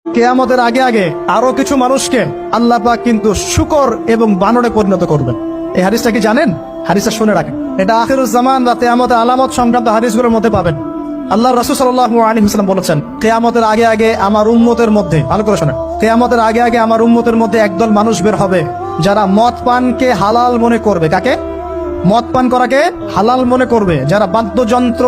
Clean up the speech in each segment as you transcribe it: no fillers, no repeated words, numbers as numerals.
কিয়ামতের আগে আগে আরো কিছু মানুষকে আল্লাহ পাক কিন্তু শূকর এবং বানরে পরিণত করবেন। এই হাদিসটা কি জানেন? হাদিসটা শুনে রাখেন। এটা আখিরুজ জামান বা কিয়ামতের আলামত সংক্রান্ত হাদিসগুলোর মধ্যে পাবেন। আল্লাহ রাসূল সাল্লাল্লাহু আলাইহি ওয়াসাল্লাম বলেছেন, কিয়ামতের আগে আগে আমার উম্মতের মধ্যে, ভালো করে শোনেন, কিয়ামতের আগে আগে আমার উম্মতের মধ্যে একদল মানুষ বের হবে যারা মদ পানকে হালাল মনে করবে। কাকে? মদ পান করাকে হালাল মনে করবে। যারা বাদ্যযন্ত্র,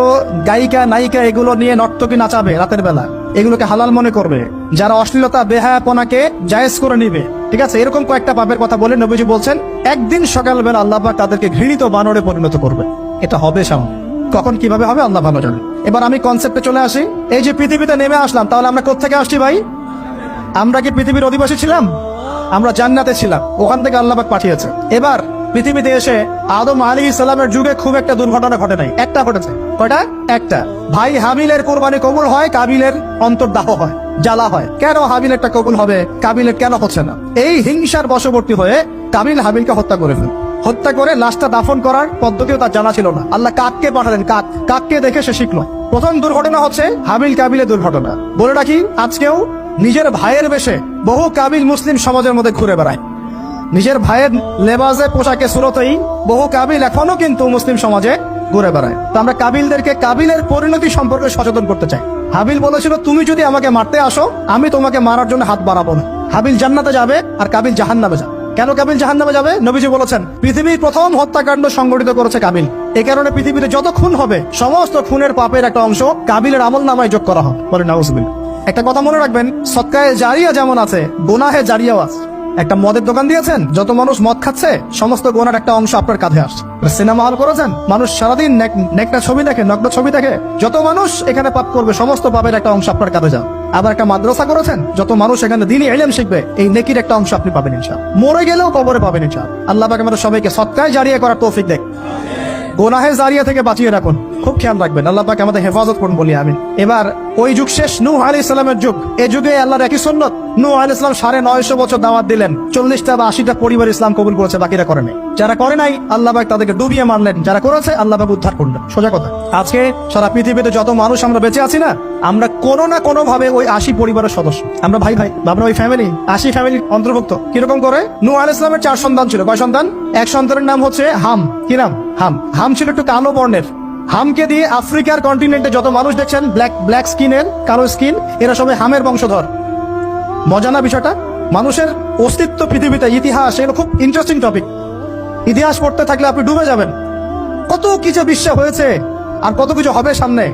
গায়িকা, নায়িকা এগুলো নিয়ে নর্তকী নাচাবে রাতের বেলা, এগুলোকে হালাল মনে করবে। যারা অশ্লীলতা, বেহায়াপনাকে জায়েজ করে নিবে, ঠিক আছে, এরকম কয়েকটা পাপের কথা বলে নবীজি বলছেন একদিন সকালবেলা আল্লাহ পাক তাদেরকে ঘৃণিত বানরে পরিণত করবে। এটা হবে সামনে, কখন কিভাবে হবে আল্লাহ ভালো জানেন। এবার আমি কনসেপ্টে চলে আসি। এই যে পৃথিবীতে নেমে আসলাম, তাহলে আমরা কোত্থেকে আসছি ভাই? আমরা কি পৃথিবীর অধিবাসী ছিলাম? আমরা জান্নাতে ছিলাম, ওখান থেকে আল্লাহ পাক পাঠিয়েছে। এবার পৃথিবীতে এসে আদম আলাইহিস সালামের যুগে খুব একটা দুর্ঘটনা ঘটে নাই, একটা ঘটেছে। কয়টা? একটা। ভাই হাবিলের কোরবানি কবুল হয়, কাবিলের অন্তর্দাহ হয়, জ্বালা হয়। কেন হাবিলেরটা কবুল হবে, কাবিলের কেন হচ্ছে না? এই হিংসার বশবর্তী হয়ে কাবিল হাবিলকে হত্যা করে ফেলে, হত্যা করে লাশটা দাফন করার পদ্ধতিও তার জানা ছিল না। আল্লাহ কাককে পাঠালেন, কাককে দেখে সে শিখলো। প্রথম দুর্ঘটনা হচ্ছে হাবিল কাবিলের দুর্ঘটনা। বলে রাখি, আজকেও নিজের ভাইয়ের বেশে বহু কাবিল মুসলিম সমাজের মধ্যে ঘুরে বেড়ায়। নিজের ভাইয়ের লেবাসে, পোশাকে, সুরতেই বহু কাবিল এখনো কিন্তু মুসলিম সমাজে ঘুরে বেড়ায়। তো আমরা কাবিলদেরকে কাবিলের পরিণতি সম্পর্কে সচেতন করতে চাই। হাবিল বলেছিল, তুমি যদি আমাকে মারতে আসো, আমি তোমাকে মারার জন্য হাত বাড়াবো না। হাবিল জান্নাতে যাবে আর কাবিল জাহান্নামে যাবে। কেন কাবিল জাহান্নামে যাবে? নবীজি বলেছেন, পৃথিবীর প্রথম হত্যাকাণ্ড সংগঠিত করেছে কাবিল। এই কারণে পৃথিবীতে যত খুন হবে, সমস্ত খুনের পাপের একটা অংশ কাবিলের আমল নামায় যোগ করা হবে। বলে নাউজুবিল্লাহ। একটা কথা মনে রাখবেন, সদকায়ে জারিয়া যেমন আছে, গুনাহে জারিয়াও আছে। একটা মদের দোকান দিয়েছেন, যত মানুষ মদ খাচ্ছে, সমস্ত গোনার একটা অংশ আপনার কাঁধে আসছে। সিনেমা হল করেছেন, মানুষ সারাদিন নেকটা ছবি দেখে, নগ্ন ছবি দেখে, যত মানুষ এখানে পাপ করবে, সমস্ত পাপের একটা অংশ আপনার কাঁধে যাবে। আবার একটা মাদ্রাসা করেছেন, যত মানুষ এখানে দ্বীনি ইলম শিখবে, এই নেকির একটা অংশ আপনি পাবেন ইনশাআল্লাহ। মরে গেলেও কবরে পাবেন ইনশাআল্লাহ। আল্লাহ পাক আমাদের সবাইকে সদকায়ে জারিয়া করার তৌফিক দেন, গোনাহে জারিয়া থেকে বাঁচিয়ে রাখুন। খুব খেয়াল রাখবেন, আল্লাহ পাক আমাদের হেফাজত করুন বলি আমিন। এবার ওই যুগ শেষ, নূহ আলাইহিস সালামের যুগ। এই যুগে আল্লাহর একই সুন্নত, নূহ আলাইহিস সালাম 950 বছর দাওয়াত দিলেন, 40টা বা 80টা পরিবার ইসলাম কবুল করেছে, বাকিরা করে নাই। যারা করে নাই আল্লাহ পাক তাদেরকে ডুবিয়ে মারলেন, যারা করেছে আল্লাহ পাক উদ্ধার করলেন। সোজা কথা, আজকে সারা পৃথিবীতে যত মানুষ আমরা বেঁচে আছি না, আমরা কোনো না কোনো ভাবে ওই 80 পরিবারের সদস্য। আমরা ভাই ভাই, আমরা ওই ফ্যামিলি, 80 ফ্যামিলির অন্তর্ভুক্ত। কিরকম করে? নূহ আলাইহিস সালামের 4 সন্তান ছিল। কয় সন্তান? এক সন্তানের নাম হচ্ছে হাম। কি নাম? হাম। হাম ছিল একটু কালো বর্ণের। হামকে দিয়ে আফ্রিকার কন্টিনেন্টে যত মানুষ দেখছেন ব্ল্যাক স্কিনের, কালো স্কিন, এরা সবাই হামের বংশধর। মজা না বিষয়টা? মানুষের অস্তিত্ব পৃথিবীতে, ইতিহাস, এগুলো খুব ইন্টারেস্টিং টপিক। ইতিহাস পড়তে থাকলে আপনি ডুবে যাবেন। কত কিছু বিশ্ব হয়েছে আর কত কিছু হবে সামনে।